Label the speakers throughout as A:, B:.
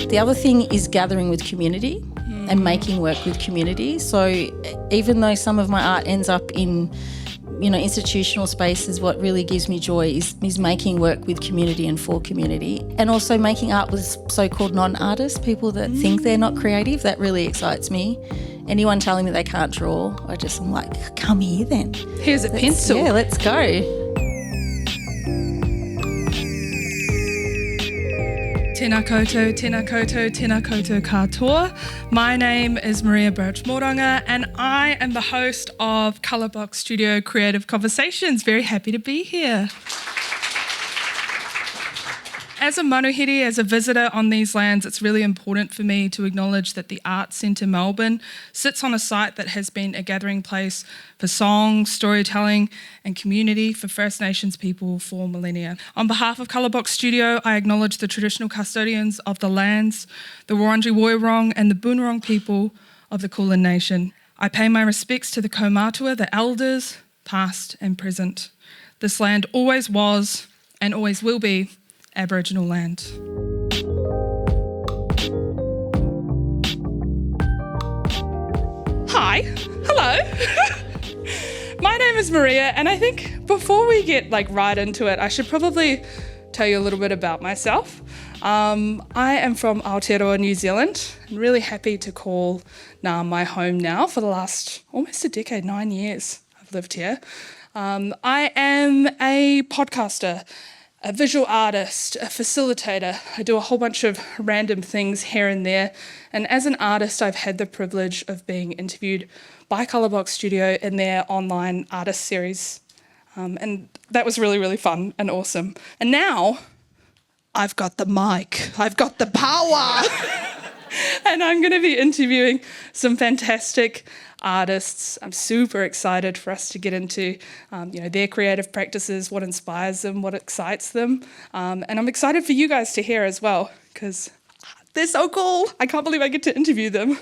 A: The other thing is gathering with community and making work with community. So even though some of my art ends up in, institutional spaces, what really gives me joy is making work with community and for community, and also making art with so-called non-artists, people that think they're not creative. That really excites me. Anyone telling me they can't draw, I'm like, come here then.
B: Here's a pencil.
A: Yeah, let's go.
B: Tēnā koutou, tēnā koutou, tēnā koutou katoa. My name is Maria Birch-Morunga and I am the host of Colourbox Studio Creative Conversations. Very happy to be here. As a manuhiri, as a visitor on these lands, it's really important for me to acknowledge that the Arts Centre Melbourne sits on a site that has been a gathering place for song, storytelling and community for First Nations people for millennia. On behalf of Colourbox Studio, I acknowledge the traditional custodians of the lands, the Wurundjeri Woi-Wurrung and the Bunurong people of the Kulin Nation. I pay my respects to the kaumātua, the elders, past and present. This land always was and always will be Aboriginal land. Hi, hello. My name is Maria, and I think before we get right into it, I should probably tell you a little bit about myself. I am from Aotearoa, New Zealand. I'm really happy to call Ngā my home now for the last almost a decade, 9 years I've lived here. I am a podcaster, a visual artist, a facilitator. I do a whole bunch of random things here and there. And as an artist, I've had the privilege of being interviewed by Colourbox Studio in their online artist series. And that was really, really fun and awesome. And now I've got the mic. I've got the power. And I'm going to be interviewing some fantastic artists. I'm super excited for us to get into their creative practices, what inspires them, what excites them. And I'm excited for you guys to hear as well, because they're so cool. I can't believe I get to interview them.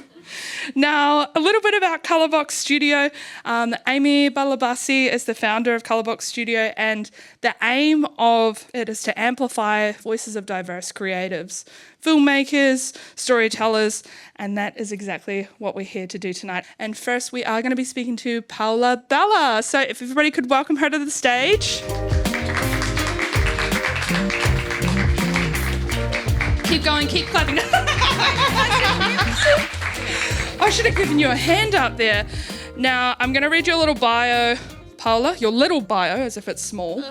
B: Now, a little bit about Colourbox Studio. Amie Batalibasi is the founder of Colourbox Studio, and the aim of it is to amplify voices of diverse creatives, filmmakers, storytellers, and that is exactly what we're here to do tonight. And first, we are going to be speaking to Paola Balla. So if everybody could welcome her to the stage. Keep going, keep clapping. I should have given you a hand up there. Now, I'm going to read you a little bio. Paola, your little bio, as if it's small.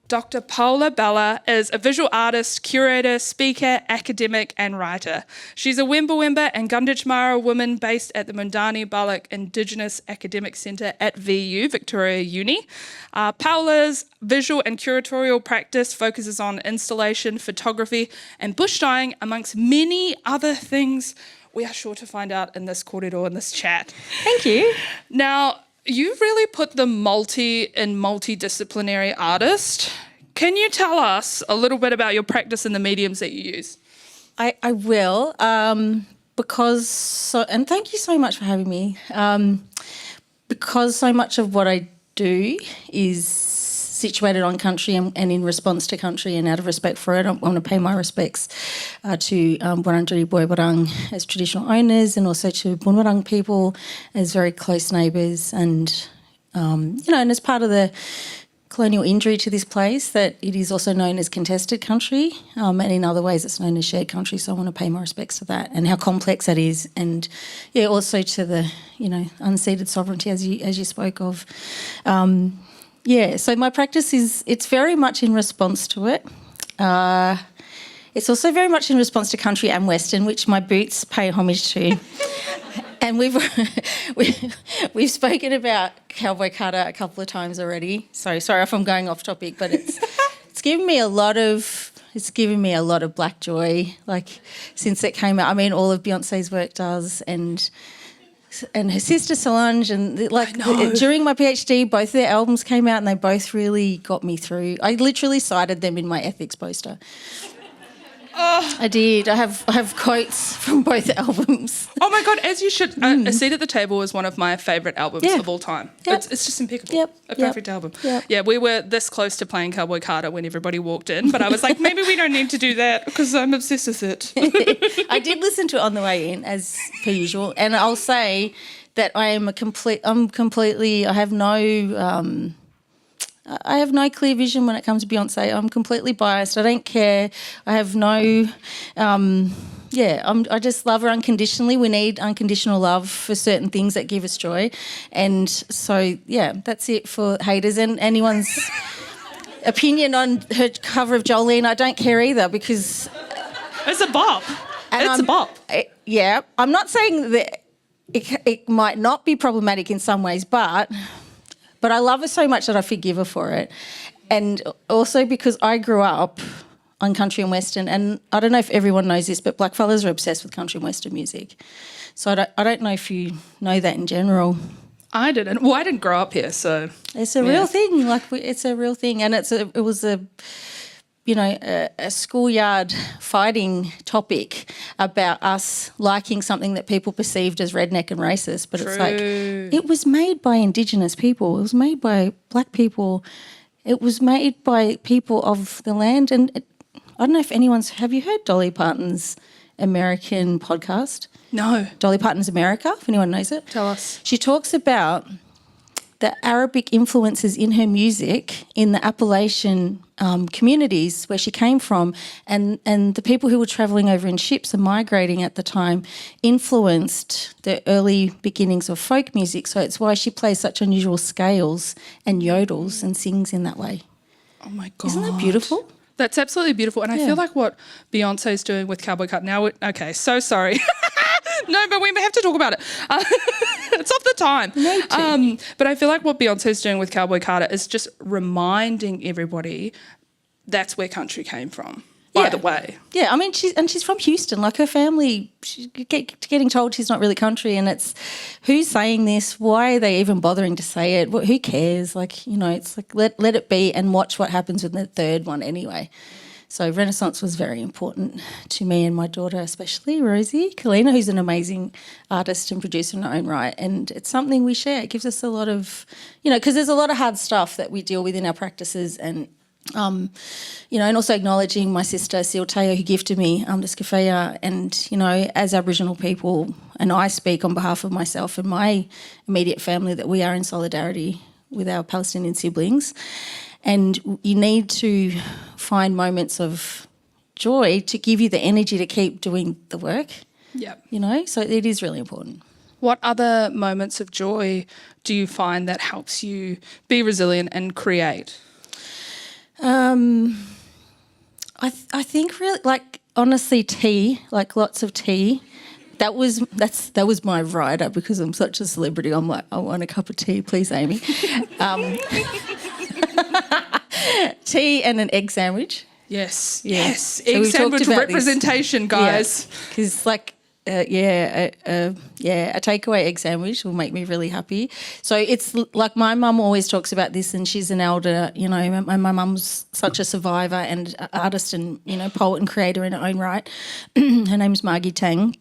B: Dr. Paola Balla is a visual artist, curator, speaker, academic and writer. She's a Wemba-Wemba and Gunditjmara woman based at the Mundani Balak Indigenous Academic Centre at VU, Victoria Uni. Paola's visual and curatorial practice focuses on installation, photography and bush dyeing, amongst many other things we are sure to find out in this corridor, in this chat.
A: Thank you.
B: Now, you really put the multi-disciplinary artist. Can you tell us a little bit about your practice and the mediums that you use?
A: I will, and thank you so much for having me, because so much of what I do is situated on country and in response to country, and out of respect for it, I want to pay my respects to Wurundjeri Woi-Wurrung as traditional owners, and also to Bunurong people as very close neighbours, and and as part of the colonial injury to this place, that it is also known as contested country, and in other ways it's known as shared country. So I want to pay my respects to that and how complex that is, and also to the unceded sovereignty as you spoke of. So my practice it's very much in response to it. It's also very much in response to country and Western, which my boots pay homage to. And we've spoken about cowboy kata a couple of times already. So sorry if I'm going off topic, but it's given me a lot of black joy, since it came out. I mean, all of Beyonce's work does, and her sister Solange, and during my PhD, both their albums came out and they both really got me through. I literally cited them in my ethics poster. I did. I have quotes from both albums.
B: Oh my God, as you should. A Seat at the Table is one of my favourite albums of all time.
A: Yep.
B: It's just impeccable.
A: Yep.
B: A perfect album.
A: Yep.
B: Yeah, we were this close to playing Cowboy Carter when everybody walked in, but I was like, maybe we don't need to do that because I'm obsessed with it.
A: I did listen to it on the way in, as per usual, and I'll say that I have no clear vision when it comes to Beyonce. I'm completely biased. I don't care. I have no, I just love her unconditionally. We need unconditional love for certain things that give us joy. And so, yeah, that's it for haters. And anyone's opinion on her cover of Jolene, I don't care either because...
B: It's a bop. It's a bop.
A: Yeah, I'm not saying that it might not be problematic in some ways, but I love her so much that I forgive her for it. And also because I grew up on country and western, and I don't know if everyone knows this, but blackfellas are obsessed with country and western music. So I don't know if you know that in general.
B: I didn't. Well, I didn't grow up here, so...
A: It's a real thing. It's a real thing. And it was a schoolyard fighting topic about us liking something that people perceived as redneck and racist. But It's like, it was made by Indigenous people. It was made by black people. It was made by people of the land. And I don't know if have you heard Dolly Parton's American podcast?
B: No.
A: Dolly Parton's America, if anyone knows it.
B: Tell us.
A: She talks about the Arabic influences in her music in the Appalachian communities where she came from, and the people who were travelling over in ships and migrating at the time influenced the early beginnings of folk music. So it's why she plays such unusual scales and yodels and sings in that way.
B: Oh my God.
A: Isn't that beautiful?
B: That's absolutely beautiful. And I feel like what Beyonce's doing with Cowboy Carter now... Okay, so sorry. No, but we have to talk about it. It's off the time. But I feel like what Beyonce's doing with Cowboy Carter is just reminding everybody that's where country came from, by the way. Yeah, I mean, she's from Houston. Like her family, she's getting told she's not really country, and it's who's saying this? Why are they even bothering to say it? Who cares? Like, it's like let it be and watch what happens with the third one anyway. So Renaissance was very important to me and my daughter, especially Rosie Kalina, who's an amazing artist and producer in her own right. And it's something we share. It gives us a lot of, because there's a lot of hard stuff that we deal with in our practices, and and also acknowledging my sister, Sil Teo, who gifted me the Skafea. And, as Aboriginal people, and I speak on behalf of myself and my immediate family, that we are in solidarity with our Palestinian siblings. And you need to find moments of joy to give you the energy to keep doing the work. Yep.
A: So it is really important.
B: What other moments of joy do you find that helps you be resilient and create?
A: I think really, honestly, tea, lots of tea. That was my rider because I'm such a celebrity. I'm like, I want a cup of tea, please, Amie. Tea and an egg sandwich.
B: Yes.
A: So
B: egg sandwich representation, guys.
A: Because a takeaway egg sandwich will make me really happy. So it's like my mum always talks about this, and she's an elder, my mum's such a survivor and artist and, poet and creator in her own right. Her name's Margie Tang.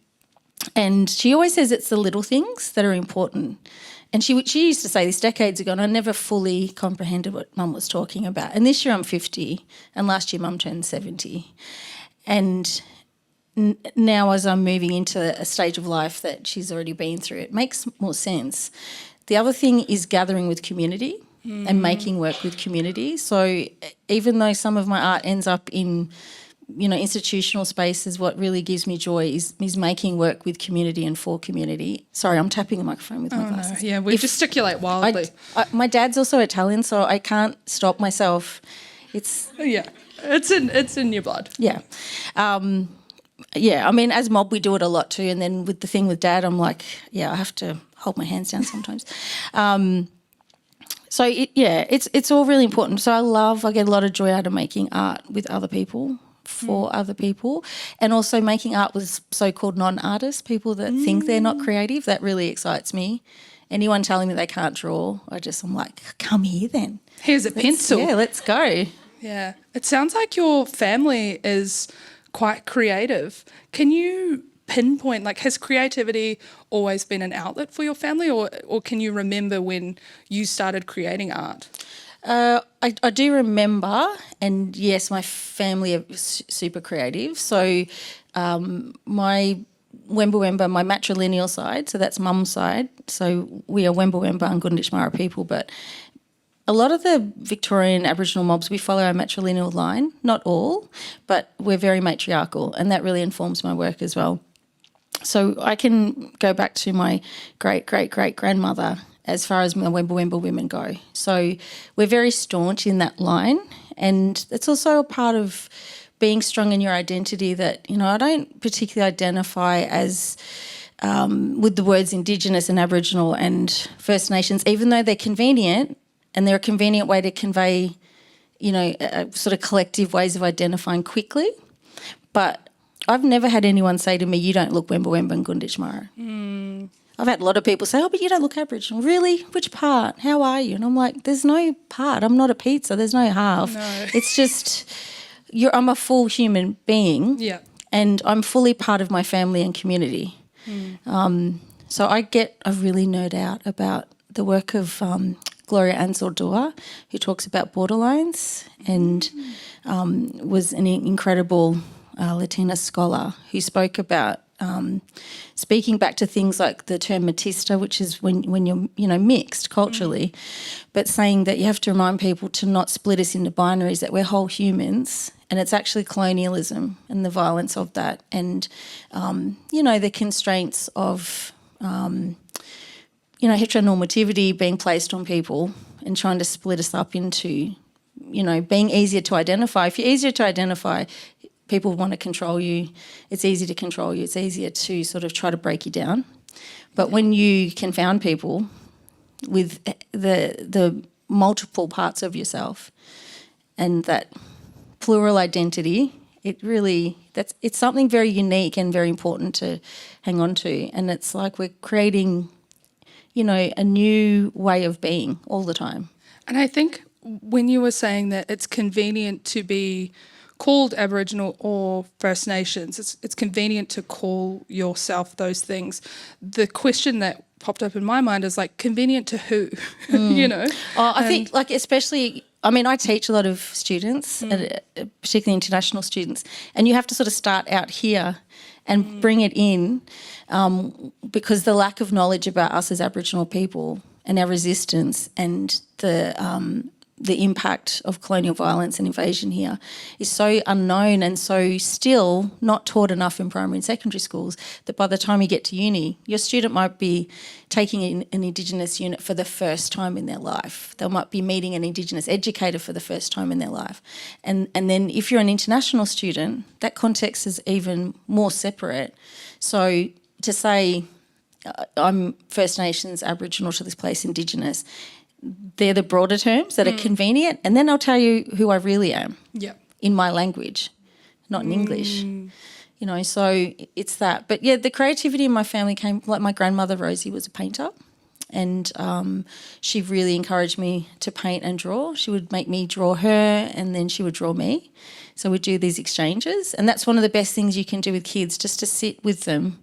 A: And she always says it's the little things that are important. And she used to say this decades ago, and I never fully comprehended what Mum was talking about. And this year I'm 50, and last year Mum turned 70. And now as I'm moving into a stage of life that she's already been through, it makes more sense. The other thing is gathering with community and making work with community. So even though some of my art ends up in institutional spaces, what really gives me joy is making work with community and for community. Sorry, I'm tapping the microphone with my glasses.
B: No. Yeah, we gesticulate wildly.
A: My dad's also Italian, so I can't stop myself. It's
B: in your blood.
A: Yeah. I mean, as mob, we do it a lot too. And then with the thing with Dad, I'm like, I have to hold my hands down sometimes. It's all really important. So I get a lot of joy out of making art with other people, for other people, and also making art with so-called non-artists, people that think they're not creative. That really excites me. Anyone telling me they can't draw, I'm like, come here then.
B: Here's a pencil.
A: Yeah, let's go.
B: Yeah. It sounds like your family is quite creative. Can you pinpoint, like, has creativity always been an outlet for your family, or can you remember when you started creating art?
A: I do remember, and yes, my family are super creative. So my Wemba-Wemba, my matrilineal side, so that's mum's side. So we are Wemba-Wemba and Gunditjmara people, but a lot of the Victorian Aboriginal mobs, we follow our matrilineal line, not all, but we're very matriarchal, and that really informs my work as well. So I can go back to my great-great-great-grandmother as far as my Wemba-Wemba women go. So we're very staunch in that line, and it's also a part of being strong in your identity that, you know, I don't particularly identify as with the words Indigenous and Aboriginal and First Nations, even though they're convenient and they're a convenient way to convey, you know, sort of collective ways of identifying quickly. But I've never had anyone say to me, you don't look Wemba-Wemba and Gunditjmara. I've had a lot of people say, oh, but you don't look Aboriginal. Really? Which part? How are you? And I'm like, there's no part. I'm not a pizza. There's no half.
B: No.
A: It's just, I'm a full human being.
B: Yeah.
A: And I'm fully part of my family and community. So I really nerd out about the work of Gloria Anzaldúa, who talks about borderlines and was an incredible Latina scholar who spoke about speaking back to things like the term mestiza, which is when you're, you know, mixed culturally, but saying that you have to remind people to not split us into binaries, that we're whole humans, and it's actually colonialism and the violence of that, and you know, the constraints of you know, heteronormativity being placed on people and trying to split us up into, you know, being easier to identify. If you're easier to identify, people want to control you. It's easy to control you. It's easier to sort of try to break you down. But when you confound people with the multiple parts of yourself and that plural identity, it's something very unique and very important to hang on to. And it's like we're creating, you know, a new way of being all the time.
B: And I think when you were saying that it's convenient to be called Aboriginal or First Nations, it's convenient to call yourself those things. The question that popped up in my mind is, like, convenient to who? You know?
A: I think, like, especially, I mean, I teach a lot of students, particularly international students, and you have to sort of start out here and bring it in because the lack of knowledge about us as Aboriginal people and our resistance and the impact of colonial violence and invasion here is so unknown and so still not taught enough in primary and secondary schools that by the time you get to uni, your student might be taking an Indigenous unit for the first time in their life. They might be meeting an Indigenous educator for the first time in their life. And then if you're an international student, that context is even more separate. So to say I'm First Nations, Aboriginal to this place, Indigenous, they're the broader terms that are convenient, and then I'll tell you who I really am in my language, not in English. You know, so it's that. But, yeah, the creativity in my family came, like my grandmother Rosie was a painter, and she really encouraged me to paint and draw. She would make me draw her and then she would draw me. So we'd do these exchanges, and that's one of the best things you can do with kids, just to sit with them.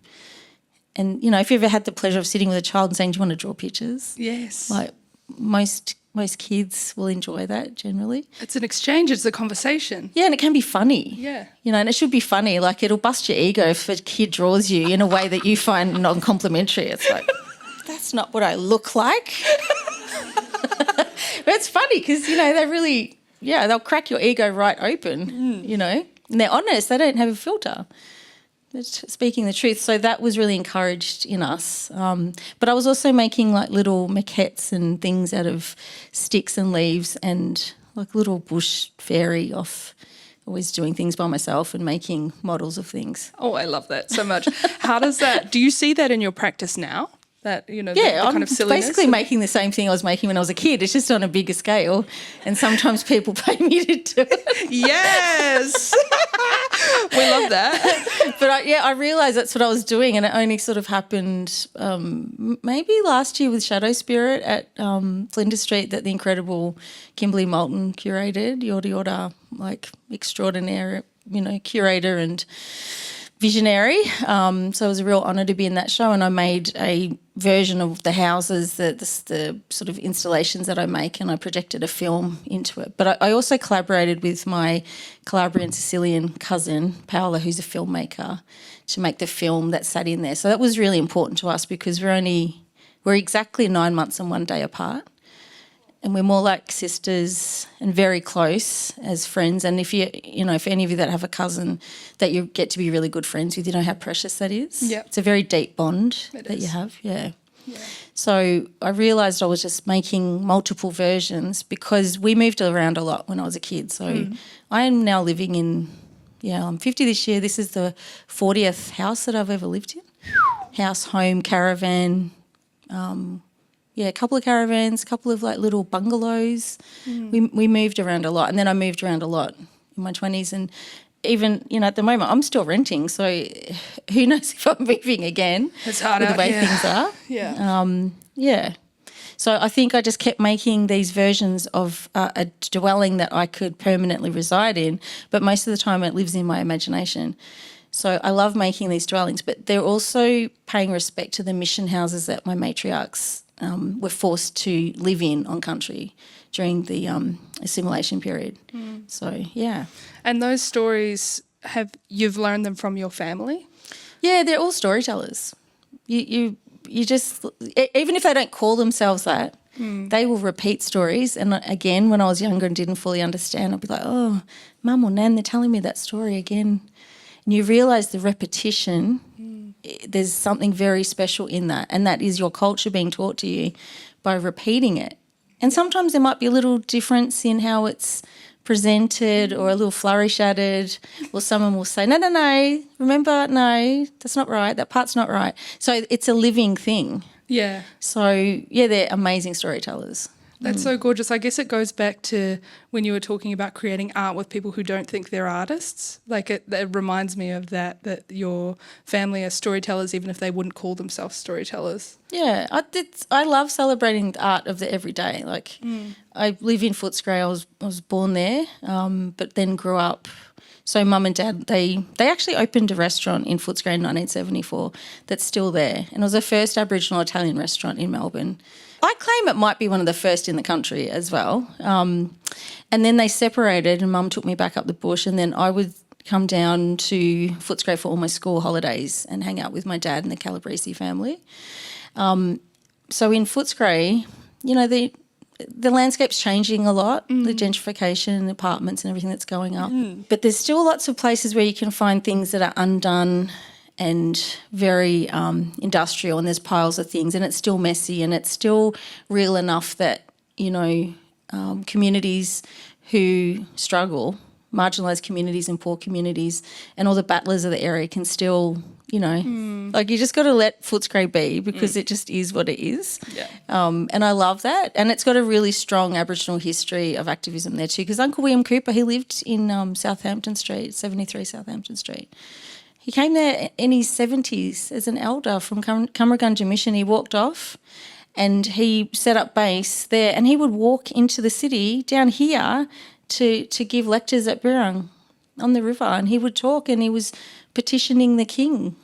A: And, you know, if you ever had the pleasure of sitting with a child and saying, do you want to draw pictures?
B: Yes.
A: Like, most kids will enjoy that generally.
B: It's an exchange, it's a conversation.
A: Yeah, and it can be funny.
B: Yeah.
A: You know, and it should be funny. Like, it'll bust your ego if a kid draws you in a way that you find non-complimentary. It's like, that's not what I look like. But it's funny because, you know, they'll crack your ego right open, you know, and they're honest. They don't have a filter. Speaking the truth. So that was really encouraged in us. But I was also making like little maquettes and things out of sticks and leaves and like little bush fairy off, always doing things by myself and making models of things.
B: Oh, I love that so much. How does that, do you see that in your practice now? That, you know, the kind of silliness?
A: Basically making the same thing I was making when I was a kid. It's just on a bigger scale, and sometimes people pay me to do it.
B: Yes. We love that.
A: But I realised that's what I was doing, and it only sort of happened maybe last year with Shadow Spirit at Flinders Street that the incredible Kimberly Moulton curated, Yorta Yorta, like extraordinaire curator and visionary. So it was a real honour to be in that show, and I made a version of the houses, the sort of installations that I make, and I projected a film into it. But I also collaborated with my Calabrian Sicilian cousin, Paola, who's a filmmaker, to make the film that sat in there. So that was really important to us because we're exactly 9 months and 1 day apart. And we're more like sisters and very close as friends. And if if any of you that have a cousin that you get to be really good friends with, you know how precious that is.
B: Yeah.
A: It's a very deep bond that you have. Yeah. So I realised I was just making multiple versions because we moved around a lot when I was a kid. So I am now living in, I'm 50 this year. This is the 40th house that I've ever lived in. House, home, caravan, a couple of caravans, a couple of like little bungalows. We moved around a lot, and then I moved around a lot in my 20s, and even at the moment I'm still renting, so who knows if I'm moving again.
B: It's hard
A: with
B: out,
A: the way things are. So I think I just kept making these versions of a dwelling that I could permanently reside in, but most of the time it lives in my imagination. So I love making these dwellings, but they're also paying respect to the mission houses that my matriarchs were forced to live in on country during the assimilation period. So, yeah.
B: And those stories, you've learned them from your family?
A: Yeah, they're all storytellers. You just, even if they don't call themselves that, they will repeat stories. And again, when I was younger and didn't fully understand, I'd be like, oh, Mum or Nan, they're telling me that story again. And you realise the repetition, there's something very special in that, and that is your culture being taught to you by repeating it. And sometimes there might be a little difference in how it's presented or a little flourish added, or someone will say, no, remember, no, that's not right, that part's not right. So it's a living thing.
B: Yeah.
A: So, they're amazing storytellers.
B: That's so gorgeous. I guess it goes back to when you were talking about creating art with people who don't think they're artists. Like it reminds me of that your family are storytellers even if they wouldn't call themselves storytellers. Yeah,
A: I love celebrating the art of the everyday. Like I live in Footscray. I was born there, but then grew up. So Mum and Dad, they actually opened a restaurant in Footscray in 1974 that's still there, and it was the first Aboriginal Italian restaurant in Melbourne. I claim it might be one of the first in the country as well. And then they separated and Mum took me back up the bush, and then I would come down to Footscray for all my school holidays and hang out with my dad and the Calabresi family. So in Footscray, the landscape's changing a lot, the gentrification, the apartments and everything that's going up. But there's still lots of places where you can find things that are undone and very industrial, and there's piles of things, and it's still messy, and it's still real enough that, communities who struggle, marginalised communities and poor communities and all the battlers of the area can still, like you just got to let Footscray be because it just is what it is.
B: Yeah.
A: And I love that. And it's got a really strong Aboriginal history of activism there too, because Uncle William Cooper, he lived in Southampton Street, 73 Southampton Street. He came there in his 70s as an elder from Cumragundja Mission. He walked off and he set up base there, and he would walk into the city down here to give lectures at Bunurong on the river, and he would talk, and he was petitioning the king.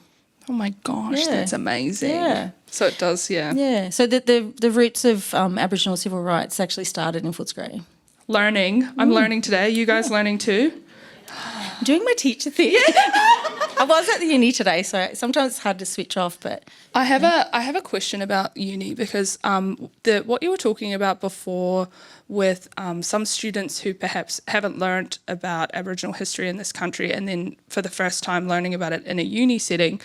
B: Oh my gosh, that's amazing.
A: Yeah.
B: So it does, yeah.
A: Yeah. So the roots of Aboriginal civil rights actually started in Footscray.
B: Learning. I'm learning today. You guys learning too?
A: I'm doing my teacher thing. I was at the uni today, so sometimes it's hard to switch off. But
B: I have a question about uni, because what you were talking about before with some students who perhaps haven't learnt about Aboriginal history in this country, and then for the first time learning about it in a uni setting,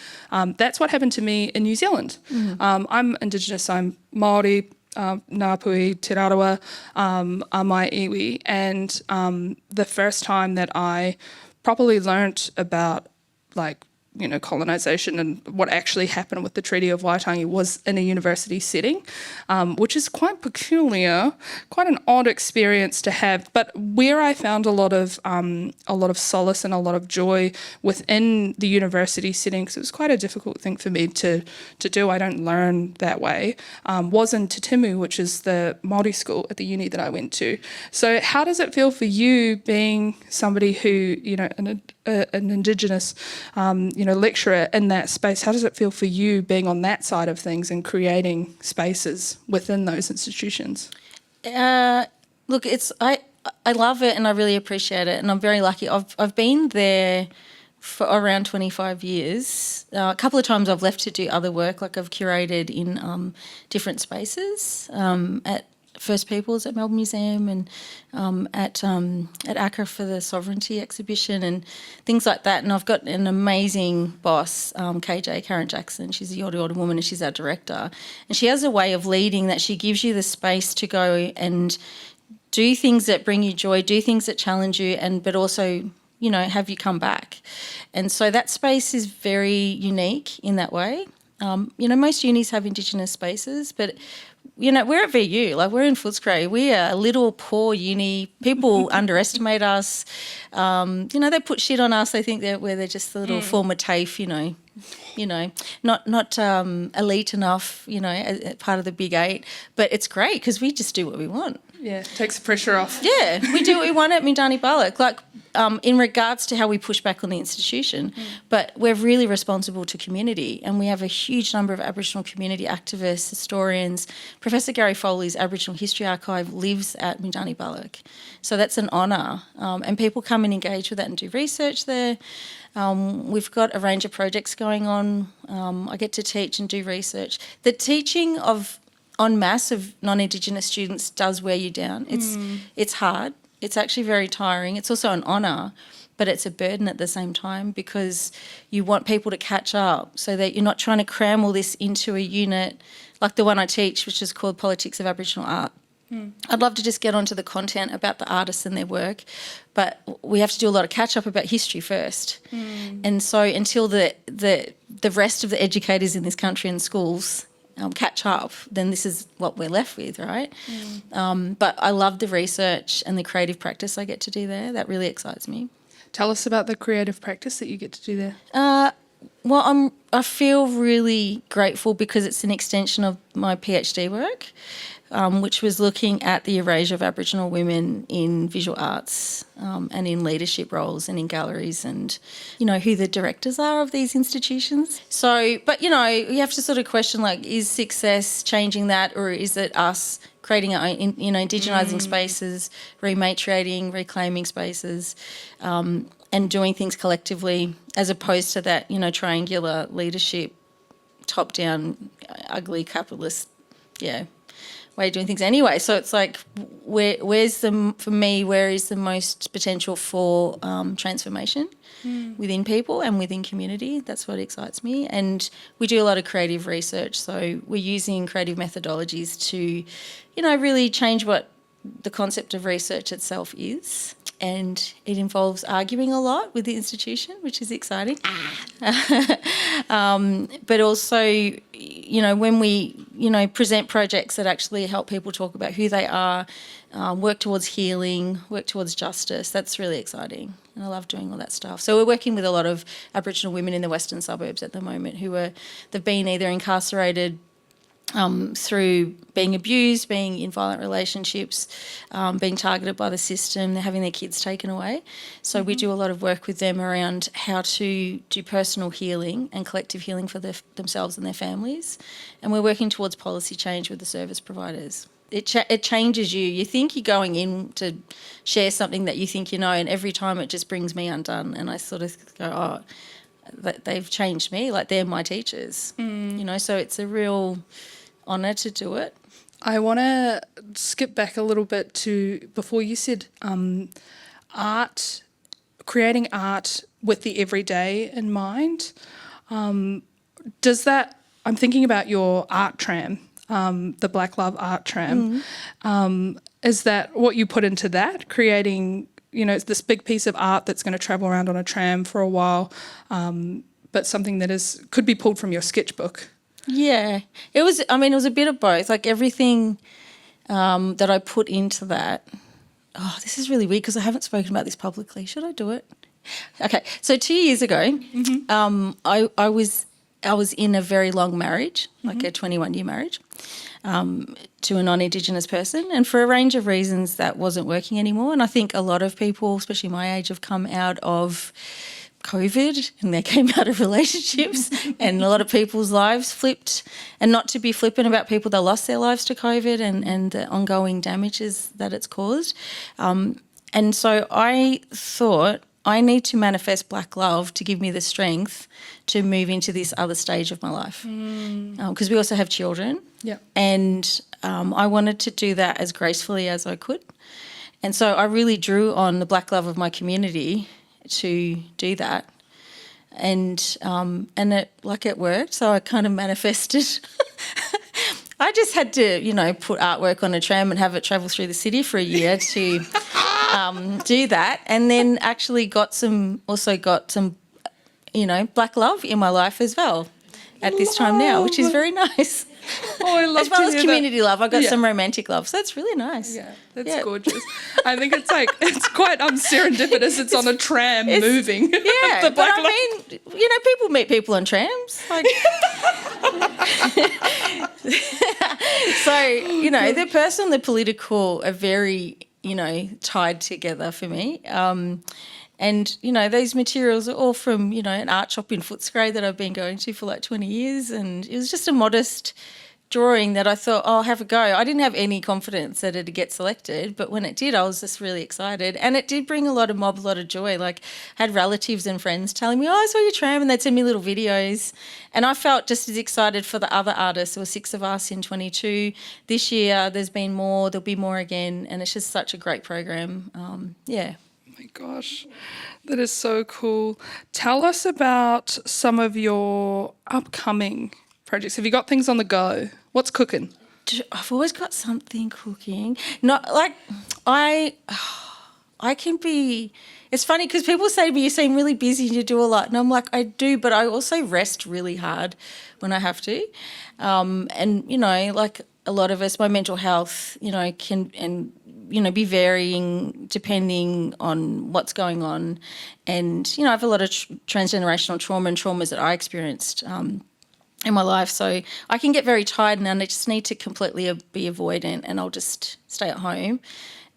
B: that's what happened to me in New Zealand. I'm Indigenous. I'm Māori. Ngāpuhi, Te Rarawa, Amie, iwi, and the first time that I properly learnt about colonisation and what actually happened with the Treaty of Waitangi was in a university setting, which is quite peculiar, quite an odd experience to have. But where I found a lot of solace and a lot of joy within the university setting, because it was quite a difficult thing for me to do. I don't learn that way. Was in Te Timu, which is the Māori school at the uni that I went to. So how does it feel for you being somebody who, an Indigenous, lecturer in that space. How does it feel for you being on that side of things and creating spaces within those institutions?
A: Look, I love it and I really appreciate it, and I'm very lucky. I've been there for around 25 years. A couple of times I've left to do other work, like I've curated in different spaces at First Peoples at Melbourne Museum and at ACRA for the Sovereignty exhibition and things like that. And I've got an amazing boss, KJ, Karen Jackson. She's a Yorta woman and she's our director. And she has a way of leading that she gives you the space to go and do things that bring you joy, do things that challenge you, but also, have you come back. And so that space is very unique in that way. Most unis have Indigenous spaces, but we're at VU, like we're in Footscray. We are a little poor uni. People underestimate us. They put shit on us. They think they're just a little former TAFE, not elite enough, part of the big eight. But it's great because we just do what we want.
B: Yeah, takes the pressure off.
A: Yeah, we do what we want at Mindani Balak, like in regards to how we push back on the institution. But we're really responsible to community, and we have a huge number of Aboriginal community activists, historians. Professor Gary Foley's Aboriginal History Archive lives at Mindani Balak. So that's an honour. And people come and engage with that and do research there. We've got a range of projects going on. I get to teach and do research. The teaching en masse of non-Indigenous students does wear you down. It's hard. It's actually very tiring. It's also an honour, but it's a burden at the same time because you want people to catch up so that you're not trying to cram all this into a unit like the one I teach, which is called Politics of Aboriginal Art. I'd love to just get onto the content about the artists and their work, but we have to do a lot of catch up about history first. And so until the rest of the educators in this country and schools catch up, then this is what we're left with, right? But I love the research and the creative practice I get to do there. That really excites me.
B: Tell us about the creative practice that you get to do there.
A: Well, I feel really grateful because it's an extension of my PhD work, which was looking at the erasure of Aboriginal women in visual arts and in leadership roles and in galleries and, who the directors are of these institutions. So, but, you have to sort of question, like, is success changing that, or is it us creating our own, Indigenising spaces, rematriating, reclaiming spaces, and doing things collectively as opposed to that, triangular leadership, top-down, ugly capitalist, way of doing things anyway. So it's like, where is the most potential for transformation within people and within community? That's what excites me. And we do a lot of creative research. So we're using creative methodologies to, really change what the concept of research itself is. And it involves arguing a lot with the institution, which is exciting. But also, when we, present projects that actually help people talk about who they are, work towards healing, work towards justice, that's really exciting. And I love doing all that stuff. So we're working with a lot of Aboriginal women in the western suburbs at the moment they've been either incarcerated through being abused, being in violent relationships, being targeted by the system, they're having their kids taken away. So we do a lot of work with them around how to do personal healing and collective healing for themselves and their families. And we're working towards policy change with the service providers. It changes you. You think you're going in to share something that you think you know, and every time it just brings me undone. And I sort of go, they've changed me, like they're my teachers, so it's a real honour to do it.
B: I want to skip back a little bit to before you said creating art with the everyday in mind. Does that, I'm thinking about your art tram, the Black Love art tram. Is that what you put into that, creating, it's this big piece of art that's going to travel around on a tram for a while, but something that could be pulled from your sketchbook?
A: Yeah, it was a bit of both. Like everything that I put into that. Oh, this is really weird because I haven't spoken about this publicly. Should I do it? Okay, so 2 years ago, I was in a very long marriage, like a 21-year marriage, to a non-Indigenous person, and for a range of reasons that wasn't working anymore. And I think a lot of people, especially my age, have come out of COVID and they came out of relationships and a lot of people's lives flipped, and not to be flippant about people that lost their lives to COVID and the ongoing damages that it's caused. And so I thought I need to manifest black love to give me the strength to move into this other stage of my life. Because we also have children.
B: Yeah.
A: And I wanted to do that as gracefully as I could. And so I really drew on the black love of my community to do that. And it worked. So I kind of manifested. I just had to, put artwork on a tram and have it travel through the city for a year to do that, and then actually got some black love in my life as well at this time now, which is very nice.
B: Oh, I love
A: as well
B: to
A: as
B: hear
A: community
B: that.
A: love. I got some romantic love, so it's really nice.
B: Yeah, that's gorgeous. I think it's quite serendipitous. It's on a tram moving.
A: Yeah,
B: The
A: but
B: black
A: I
B: love.
A: mean, people meet people on trams. Like, so, the personal and the political are very, tied together for me. And, those materials are all from, an art shop in Footscray that I've been going to for like 20 years. And it was just a modest drawing that I thought, oh, I'll have a go. I didn't have any confidence that it'd get selected, but when it did, I was just really excited. And it did bring a lot of joy. Like, I had relatives and friends telling me, oh, I saw your tram, and they'd send me little videos. And I felt just as excited for the other artists. There were 6 of us in 22. This year, there's been more. There'll be more again. And it's just such a great program. Yeah.
B: My gosh, that is so cool. Tell us about some of your upcoming projects. Have you got things on the go? What's cooking?
A: I've always got something cooking. Not like I can be. It's funny because people say to me, "You seem really busy. You do a lot," and I'm like, "I do, but I also rest really hard when I have to." And like a lot of us, my mental health, can be varying depending on what's going on. And, I have a lot of transgenerational trauma and traumas that I experienced in my life. So I can get very tired and I just need to completely be avoidant, and I'll just stay at home.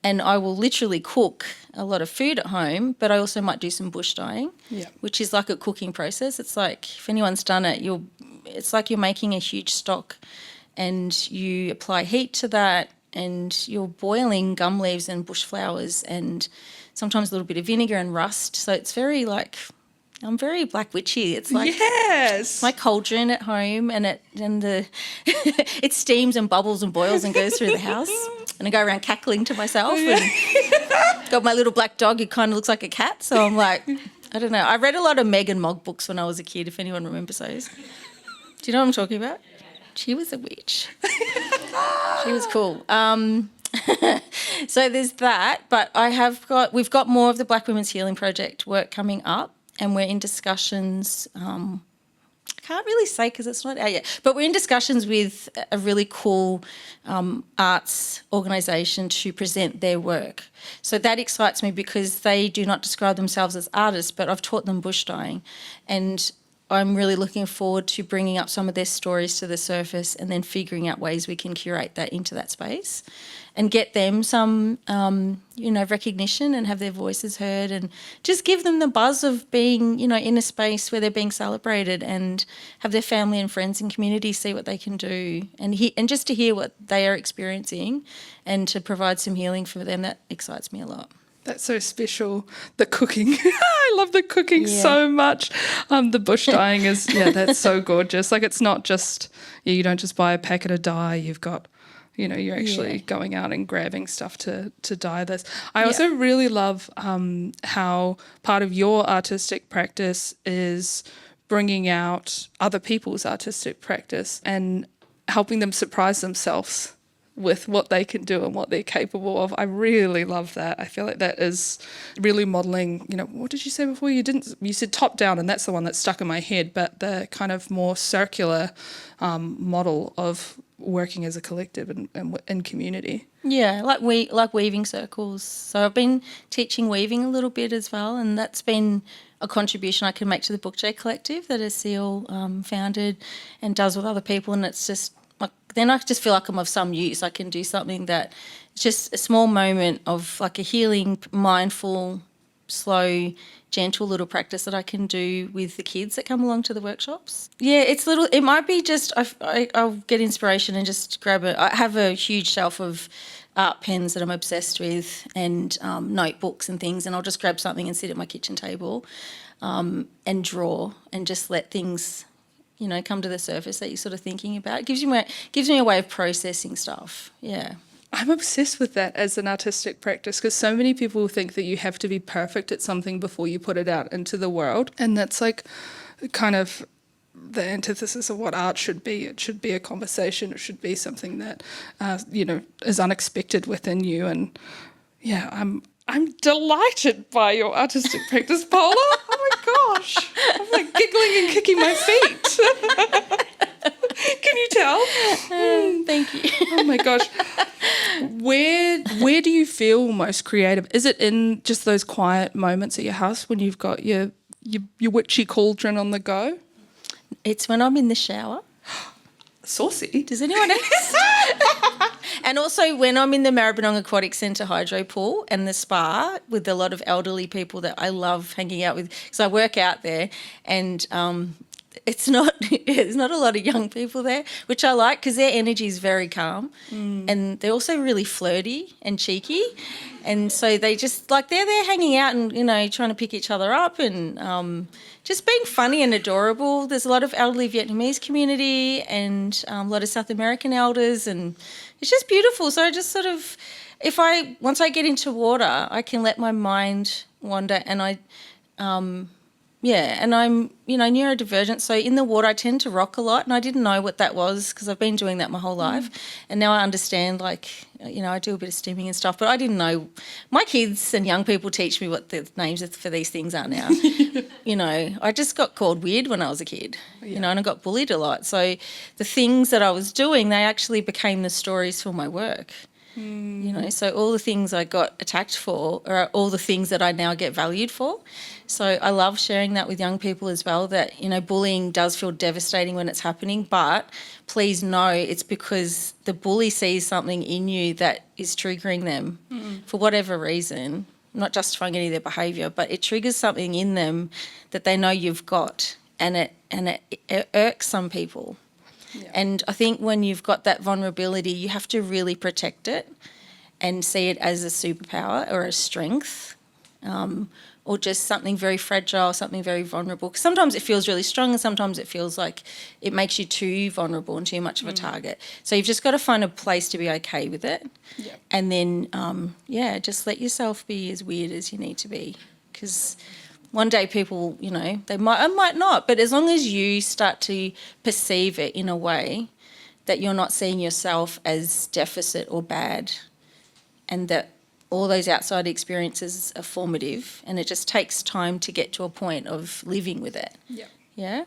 A: And I will literally cook a lot of food at home, but I also might do some bush dyeing, which is like a cooking process. It's like, if anyone's done it, it's like you're making a huge stock and you apply heat to that, and you're boiling gum leaves and bush flowers and sometimes a little bit of vinegar and rust. So it's very I'm very black witchy. It's like my cauldron at home, and it steams and bubbles and boils and goes through the house. And I go around cackling to myself. And got my little black dog who kind of looks like a cat. So I'm like, I don't know. I read a lot of Meg and Mogg books when I was a kid, if anyone remembers those. Do you know what I'm talking about? She was a witch. She was cool. So there's that, but we've got more of the Black Women's Healing Project work coming up, and we're in discussions. I can't really say because it's not out yet, but we're in discussions with a really cool arts organisation to present their work. So that excites me because they do not describe themselves as artists, but I've taught them bush dyeing, and I'm really looking forward to bringing up some of their stories to the surface and then figuring out ways we can curate that into that space and get them some, recognition and have their voices heard, and just give them the buzz of being, in a space where they're being celebrated, and have their family and friends and community see what they can do, and just to hear what they are experiencing and to provide some healing for them. That excites me a lot.
B: That's so special. The cooking. I love the cooking so much. The bush dyeing is, that's so gorgeous. Like, it's not just, you don't just buy a packet of dye. You've got, you're actually going out and grabbing stuff to dye this. I also really love how part of your artistic practice is bringing out other people's artistic practice and helping them surprise themselves with what they can do and what they're capable of. I really love that. I feel like that is really modelling, what did you say before? You said top down, and that's the one that stuck in my head, but the kind of more circular model of working as a collective and in community.
A: Yeah, like weaving circles. So I've been teaching weaving a little bit as well, and that's been a contribution I can make to the Book J Collective that Asil founded and does with other people, and it's just then I just feel like I'm of some use. I can do something that it's just a small moment of like a healing, mindful slow, gentle little practice that I can do with the kids that come along to the workshops. Yeah, it's little. It might be just I'll get inspiration and just grab it. I have a huge shelf of art pens that I'm obsessed with, and notebooks and things, and I'll just grab something and sit at my kitchen table and draw and just let things, come to the surface that you're sort of thinking about. It gives me a way of processing stuff. Yeah.
B: I'm obsessed with that as an artistic practice because so many people think that you have to be perfect at something before you put it out into the world. And that's like kind of the antithesis of what art should be. It should be a conversation. It should be something that, is unexpected within you. And yeah, I'm delighted by your artistic practice, Paola. Oh my gosh. I'm like giggling and kicking my feet. Can you tell?
A: Thank you.
B: Oh my gosh. Where do you feel most creative? Is it in just those quiet moments at your house when you've got your witchy cauldron on the go?
A: It's when I'm in the shower.
B: Saucy.
A: Does anyone else? And also when I'm in the Bunurong Aquatic Centre hydro pool and the spa with a lot of elderly people that I love hanging out with, because I work out there, and there's not a lot of young people there, which I like because their energy is very calm, and they're also really flirty and cheeky, and so they just they're there hanging out and trying to pick each other up and just being funny and adorable. There's a lot of elderly Vietnamese community and a lot of South American elders, and it's just beautiful. So I just sort of, once I get into water, I can let my mind wander, and and I'm, neurodivergent, so in the water I tend to rock a lot, and I didn't know what that was because I've been doing that my whole life, and now I understand, I do a bit of stimming and stuff, but I didn't know. My kids and young people teach me what the names for these things are now. I just got called weird when I was a kid, and I got bullied a lot. So the things that I was doing, they actually became the stories for my work. So all the things I got attacked for are all the things that I now get valued for. So I love sharing that with young people as well, that, bullying does feel devastating when it's happening, but please know it's because the bully sees something in you that is triggering them for whatever reason, not justifying any of their behaviour, but it triggers something in them that they know you've got, and it irks some people. Yeah. And I think when you've got that vulnerability, you have to really protect it and see it as a superpower or a strength, or just something very fragile, something very vulnerable. 'Cause sometimes it feels really strong, and sometimes it feels like it makes you too vulnerable and too much of a target. So you've just got to find a place to be okay with it. Yeah. And then, just let yourself be as weird as you need to be, because one day people, they might not, but as long as you start to perceive it in a way that you're not seeing yourself as deficit or bad, and that all those outside experiences are formative, and it just takes time to get to a point of living with it. Yeah. Yeah?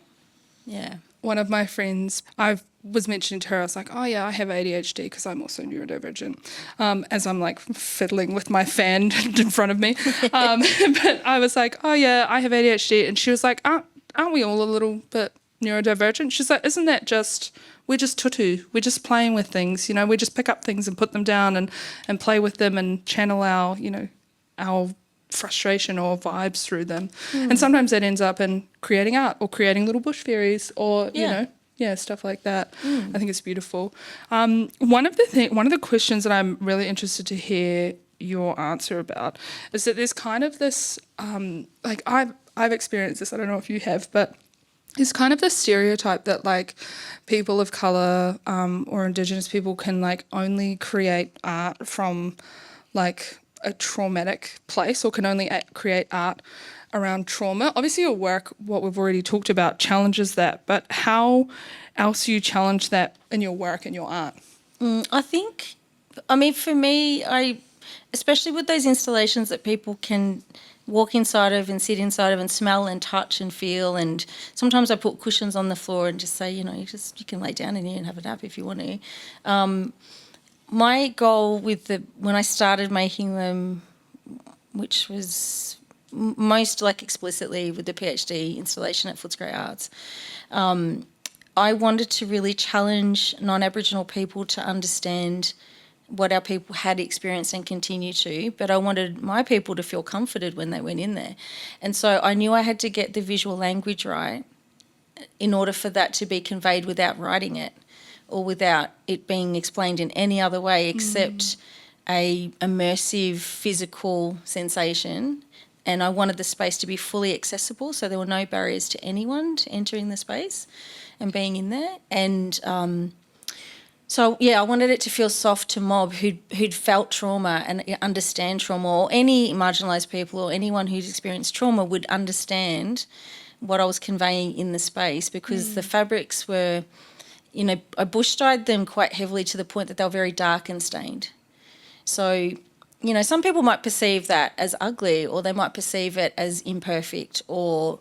A: Yeah.
B: One of my friends, I was mentioning to her, I was like, oh yeah, I have ADHD because I'm also neurodivergent, as I'm fiddling with my fan in front of me. But I was like, oh yeah, I have ADHD. And she was like, aren't we all a little bit neurodivergent? She's like, isn't that we're just tutu, we're just playing with things, we just pick up things and put them down and play with them and channel our frustration or vibes through them. And sometimes that ends up in creating art or creating little bush fairies or, stuff like that. I think it's beautiful. One of the questions that I'm really interested to hear your answer about is that there's kind of this, I've experienced this, I don't know if you have, but there's kind of this stereotype that people of colour or Indigenous people can only create art from a traumatic place, or can only create art around trauma. Obviously your work, what we've already talked about, challenges that, but how else do you challenge that in your work and your art?
A: I think, for me, especially with those installations that people can walk inside of and sit inside of and smell and touch and feel, and sometimes I put cushions on the floor and just say, you can lay down in here and have a nap if you want to. My goal when I started making them, which was most explicitly with the PhD installation at Footscray Arts, I wanted to really challenge non-Aboriginal people to understand what our people had experienced and continue to, but I wanted my people to feel comforted when they went in there. And so I knew I had to get the visual language right in order for that to be conveyed without writing it or without it being explained in any other way except a immersive physical sensation. And I wanted the space to be fully accessible, so there were no barriers to anyone to entering the space and being in there. And so, yeah, I wanted it to feel soft to mob who'd felt trauma and understand trauma, or any marginalised people or anyone who's experienced trauma would understand what I was conveying in the space, because the fabrics were, I bush-dyed them quite heavily to the point that they were very dark and stained. So, some people might perceive that as ugly, or they might perceive it as imperfect or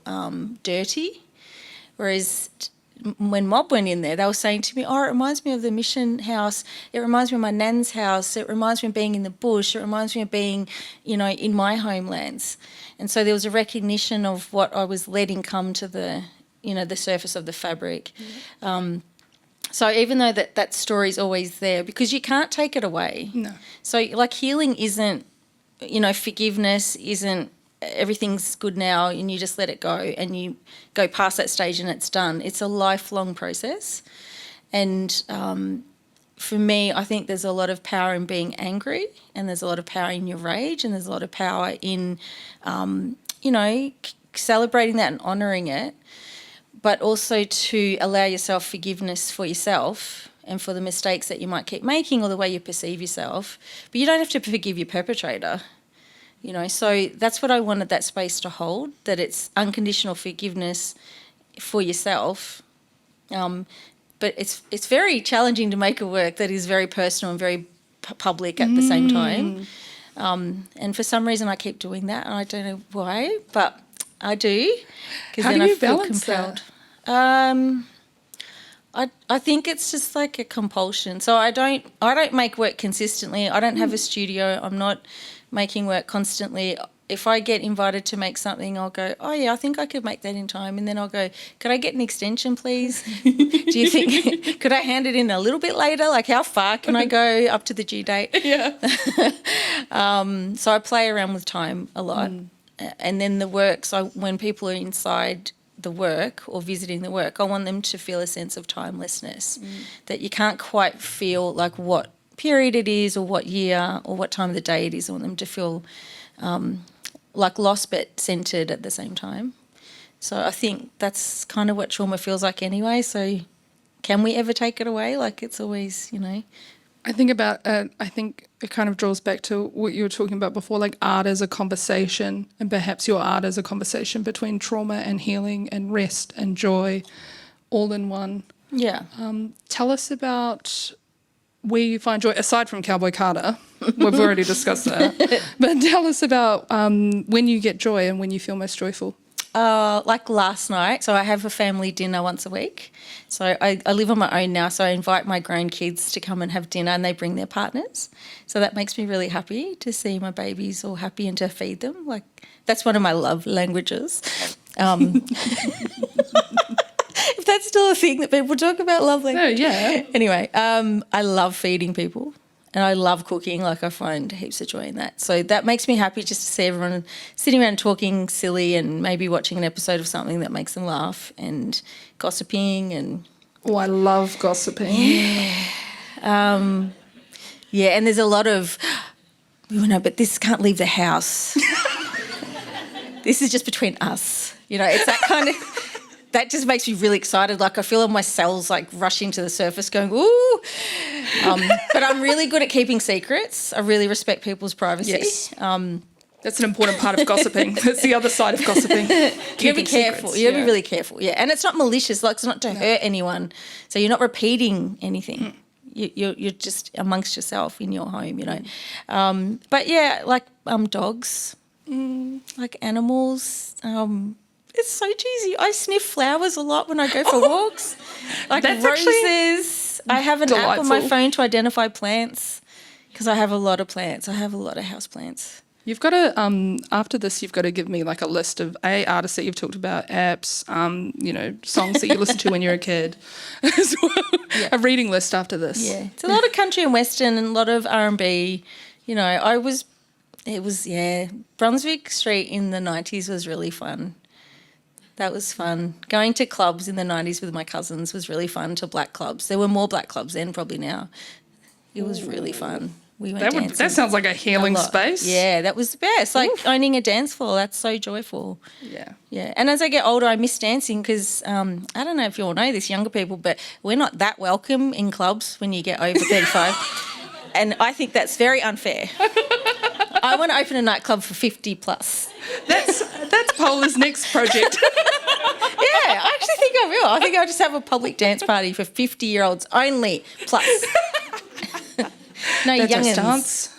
A: dirty, whereas when Mob went in there, they were saying to me, it reminds me of the mission house, it reminds me of my nan's house, it reminds me of being in the bush, it reminds me of being, in my homelands. And so there was a recognition of what I was letting come to the, the surface of the fabric. So even though that story's always there, because you can't take it away.
B: No.
A: So healing isn't, forgiveness isn't everything's good now and you just let it go and you go past that stage and it's done. It's a lifelong process. And for me, I think there's a lot of power in being angry, and there's a lot of power in your rage, and there's a lot of power in, celebrating that and honouring it, but also to allow yourself forgiveness for yourself and for the mistakes that you might keep making or the way you perceive yourself. But you don't have to forgive your perpetrator. So that's what I wanted that space to hold, that it's unconditional forgiveness for yourself. But it's very challenging to make a work that is very personal and very public at the same time. And for some reason I keep doing that, and I don't know why, but I do.
B: How do you balance that?
A: I think it's just like a compulsion. So I don't make work consistently. I don't have a studio. I'm not making work constantly. If I get invited to make something, I'll go, oh yeah, I think I could make that in time. And then I'll go, could I get an extension, please? Do you think, could I hand it in a little bit later? Like how far can I go up to the due date?
B: Yeah.
A: So I play around with time a lot. And then the work, so when people are inside the work or visiting the work, I want them to feel a sense of timelessness, that you can't quite feel like what period it is or what year or what time of the day it is. I want them to feel like lost but centred at the same time. So I think that's kind of what trauma feels like anyway. So can we ever take it away? Like it's always,
B: I think it kind of draws back to what you were talking about before, like art as a conversation, and perhaps your art as a conversation between trauma and healing and rest and joy all in one.
A: Yeah.
B: Tell us about where you find joy, aside from Cowboy Carter. We've already discussed that. But tell us about when you get joy and when you feel most joyful.
A: Like last night, so I have a family dinner once a week. So I live on my own now, so I invite my grown kids to come and have dinner, and they bring their partners. So that makes me really happy to see my babies all happy and to feed them. Like that's one of my love languages. If that's still a thing that people talk about, love language.
B: Oh, yeah.
A: Anyway, I love feeding people. And I love cooking, like I find heaps of joy in that. So that makes me happy just to see everyone sitting around talking silly and maybe watching an episode of something that makes them laugh and gossiping and...
B: Oh, I love gossiping.
A: Yeah. Yeah, and there's a lot of, but this can't leave the house. This is just between us. It's that kind of... That just makes me really excited. Like I feel all my cells like rushing to the surface going, ooh. But I'm really good at keeping secrets. I really respect people's privacy.
B: Yes. That's an important part of gossiping. That's the other side of gossiping.
A: You gotta be careful. You gotta be really careful. Yeah. And it's not malicious, like it's not to hurt anyone. So you're not repeating anything. You're just amongst yourself in your home, But yeah, like dogs, like animals, it's so cheesy. I sniff flowers a lot when I go for walks. Like
B: That's
A: roses. I have an app on my
B: delightful.
A: phone to identify plants because I have a lot of plants. I have a lot of house plants.
B: You've got to, after this, you've got to give me like a list of artists that you've talked about, apps, songs that you listened to when you were a kid, as well. Yeah. A reading list after this.
A: Yeah, it's a lot of country and western and a lot of R&B. Brunswick Street in the 90s was really fun. That was fun. Going to clubs in the 90s with my cousins was really fun, to black clubs. There were more black clubs then, probably now. It was really fun. We went dancing.
B: That sounds like a healing space.
A: Yeah, that was the best. Like owning a dance floor, that's so joyful.
B: Yeah.
A: Yeah. And as I get older, I miss dancing because I don't know if you all know this, younger people, but we're not that welcome in clubs when you get over 35. And I think that's very unfair. I want to open a nightclub for 50 plus.
B: That's Paola's next project.
A: Yeah, I actually think I will. I think I'll just have a public dance party for 50-year-olds only plus. No,
B: that's
A: youngins.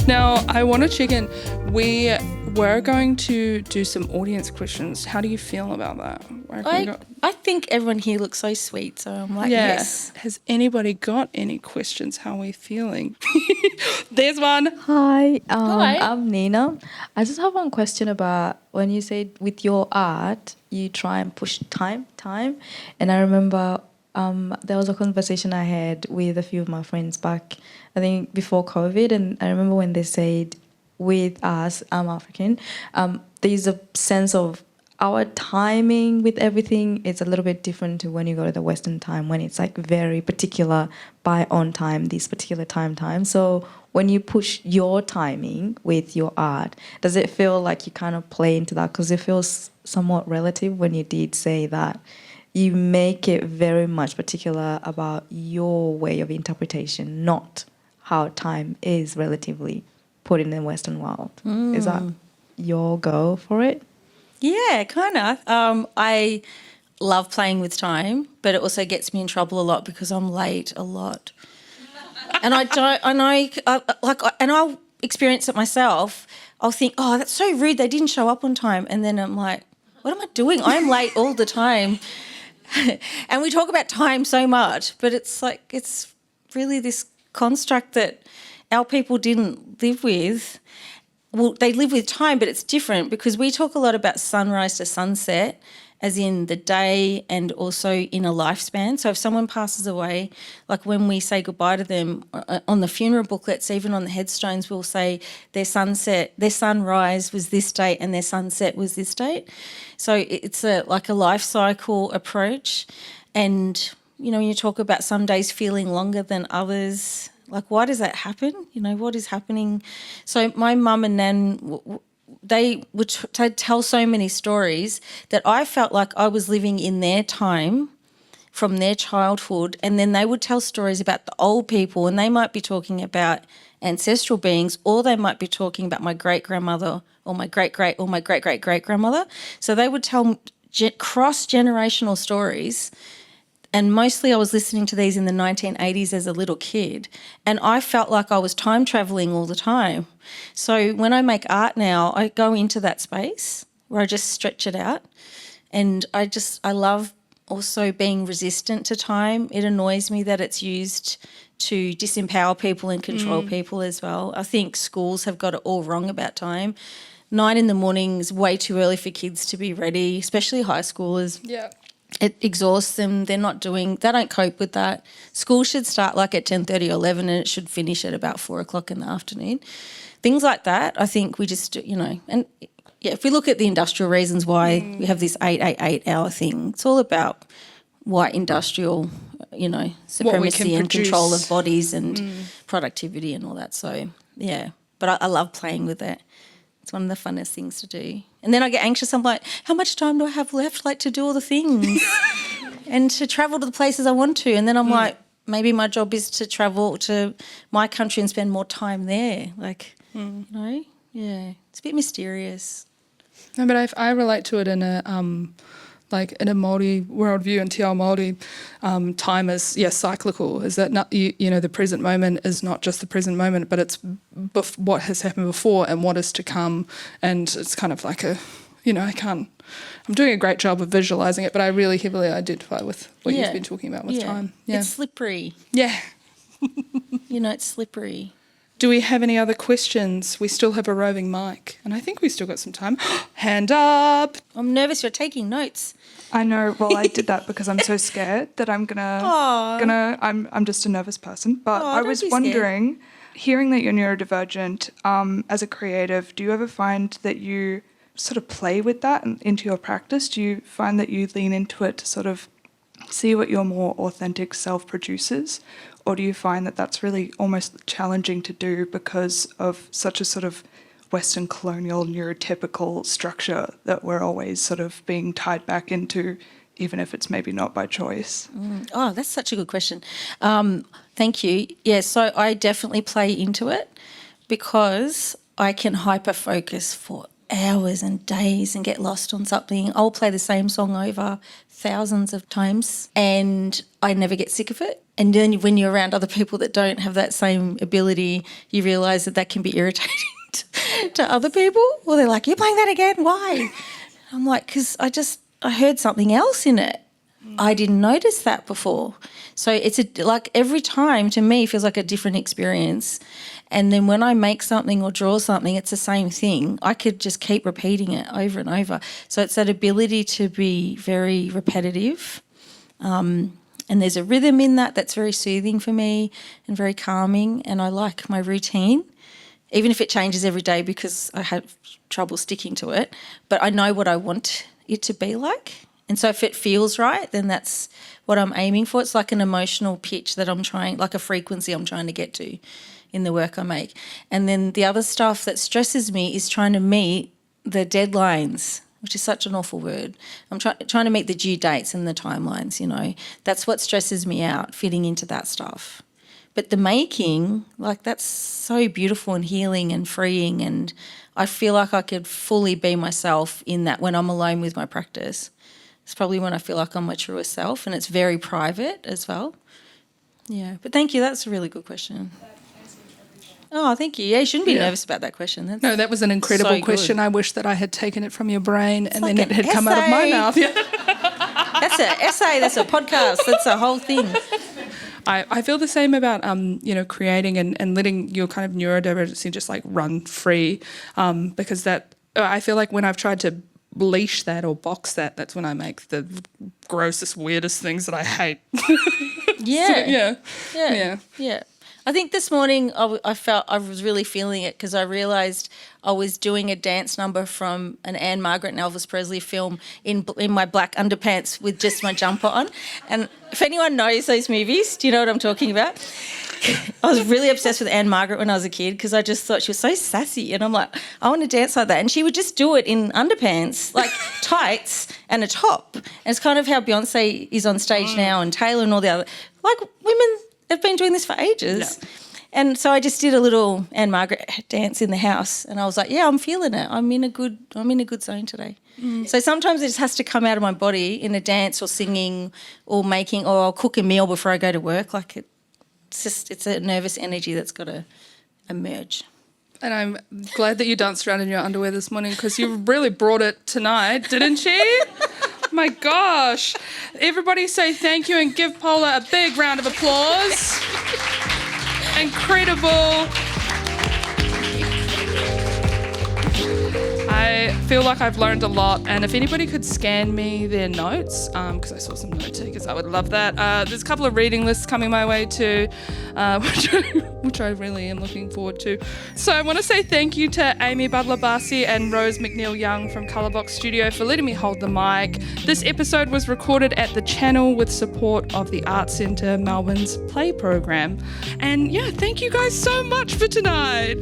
B: Now, I want to check in. We were going to do some audience questions. How do you feel about that?
A: I think everyone here looks so sweet, so I'm like, yes.
B: Has anybody got any questions? How are we feeling? There's one.
C: Hi,
A: Hi.
C: I'm Nina. I just have one question about when you said with your art, you try and push time. And I remember there was a conversation I had with a few of my friends back, I think, before COVID. And I remember when they said, with us, I'm African, there's a sense of our timing with everything is a little bit different to when you go to the Western time, when it's like very particular by on time, this particular time. So when you push your timing with your art, does it feel like you kind of play into that? Because it feels somewhat relative when you did say that you make it very much particular about your way of interpretation, not how time is relatively put in the Western world. Is that your go for it?
A: Yeah, kind of. I love playing with time, but it also gets me in trouble a lot because I'm late a lot. And I'll experience it myself. I'll think, oh, that's so rude, they didn't show up on time. And then I'm like, what am I doing? I'm late all the time. And we talk about time so much, but it's like, it's really this construct that our people didn't live with. Well, they live with time, but it's different because we talk a lot about sunrise to sunset, as in the day and also in a lifespan. So if someone passes away, like when we say goodbye to them on the funeral booklets, even on the headstones, we'll say their sunrise was this date and their sunset was this date. So it's like a life cycle approach. And, when you talk about some days feeling longer than others, like, why does that happen? What is happening? So my mum and nan, they would tell so many stories that I felt like I was living in their time from their childhood, and then they would tell stories about the old people, and they might be talking about ancestral beings, or they might be talking about my great-grandmother or my great-great or my great-great-great-grandmother. So they would tell cross-generational stories. And mostly I was listening to these in the 1980s as a little kid, and I felt like I was time travelling all the time. So when I make art now, I go into that space where I just stretch it out, and I love also being resistant to time. It annoys me that it's used to disempower people and control people as well. I think schools have got it all wrong about time. 9 a.m. is way too early for kids to be ready, especially high schoolers.
B: Yeah.
A: It exhausts them. They don't cope with that. School should start like at 10:30 or 11 and it should finish at about 4 o'clock in the afternoon. Things like that, I think we just, and yeah, if we look at the industrial reasons why we have this 8 hour thing, it's all about white industrial, supremacy and control of bodies and productivity and all that. So, yeah, but I love playing with it. It's one of the funnest things to do. And then I get anxious. I'm like, how much time do I have left, to do all the things and to travel to the places I want to? And then I'm like, maybe my job is to travel to my country and spend more time there. Yeah, it's a bit mysterious.
B: No, but I relate to it in a in a Māori worldview, and Te Ao Māori, time is cyclical. Is that not the present moment is not just the present moment, but it's what has happened before and what is to come, and it's kind of like I'm doing a great job of visualising it, but I really heavily identify with what you've been talking about with time. Yeah,
A: it's slippery.
B: Yeah,
A: It's slippery.
B: Do we have any other questions? We still have a roving mic, and I think we still got some time. Hand up.
A: I'm nervous you're taking notes.
D: I know. Well, I did that because I'm so scared that I'm I'm just a nervous person. But I was wondering, hearing that you're neurodivergent, as a creative, do you ever find that you sort of play with that into your practice? Do you find that you lean into it to sort of see what your more authentic self produces? Or do you find that that's really almost challenging to do because of such a sort of Western colonial neurotypical structure that we're always sort of being tied back into, even if it's maybe not by choice?
A: Oh, that's such a good question. Thank you. Yeah, so I definitely play into it because I can hyper-focus for hours and days and get lost on something. I'll play the same song over thousands of times and I never get sick of it. And then when you're around other people that don't have that same ability, you realise that can be irritating to other people. Or they're like, you're playing that again? Why? I'm like, because I heard something else in it. I didn't notice that before. So it's like every time to me feels like a different experience. And then when I make something or draw something, it's the same thing. I could just keep repeating it over and over. So it's that ability to be very repetitive. And there's a rhythm in that that's very soothing for me and very calming. And I like my routine, even if it changes every day because I have trouble sticking to it. But I know what I want it to be like. And so if it feels right, then that's what I'm aiming for. It's like an emotional pitch that I'm trying, like a frequency I'm trying to get to in the work I make. And then the other stuff that stresses me is trying to meet the deadlines, which is such an awful word. I'm trying to meet the due dates and the timelines, That's what stresses me out, fitting into that stuff. But the making, that's so beautiful and healing and freeing, and I feel like I could fully be myself in that when I'm alone with my practice. It's probably when I feel like I'm my truest self, and it's very private as well. Yeah, but thank you. That's a really good question. Oh, thank you. Yeah, you shouldn't be nervous about that question.
B: No, that was an incredible question. I wish that I had taken it from your brain and then it had come out of my mouth. Yeah.
A: That's an essay. That's a podcast. That's a whole thing.
B: I feel the same about creating and letting your kind of neurodiversity just run free, because that I feel like when I've tried to leash that or box that, that's when I make the grossest, weirdest things that I hate.
A: Yeah. I think this morning I felt I was really feeling it because I realised I was doing a dance number from an Anne Margaret and Elvis Presley film in my black underpants with just my jumper on. And if anyone knows those movies, do you know what I'm talking about? I was really obsessed with Anne Margaret when I was a kid because I just thought she was so sassy, and I'm like, I want to dance like that. And she would just do it in underpants, like tights and a top. And it's kind of how Beyonce is on stage now, and Taylor and all the other, women have been doing this for ages. Yeah. And so I just did a little Anne Margaret dance in the house, and I was like, yeah, I'm feeling it. I'm in a good zone today. So sometimes it just has to come out of my body in a dance or singing or making, or I'll cook a meal before I go to work. It's a nervous energy that's got to emerge.
B: And I'm glad that you danced around in your underwear this morning because you really brought it tonight, didn't you? My gosh. Everybody say thank you and give Paola a big round of applause. Incredible. I feel like I've learned a lot, and if anybody could scan me their notes, because I saw some note takers, I would love that. There's a couple of reading lists coming my way too, which I really am looking forward to. So I want to say thank you to Amie Batalibasi and Rose McNeil-Young from Colourbox Studio for letting me hold the mic. This episode was recorded at the Channel with support of the Arts Centre Melbourne's Play program. And yeah, thank you guys so much for tonight.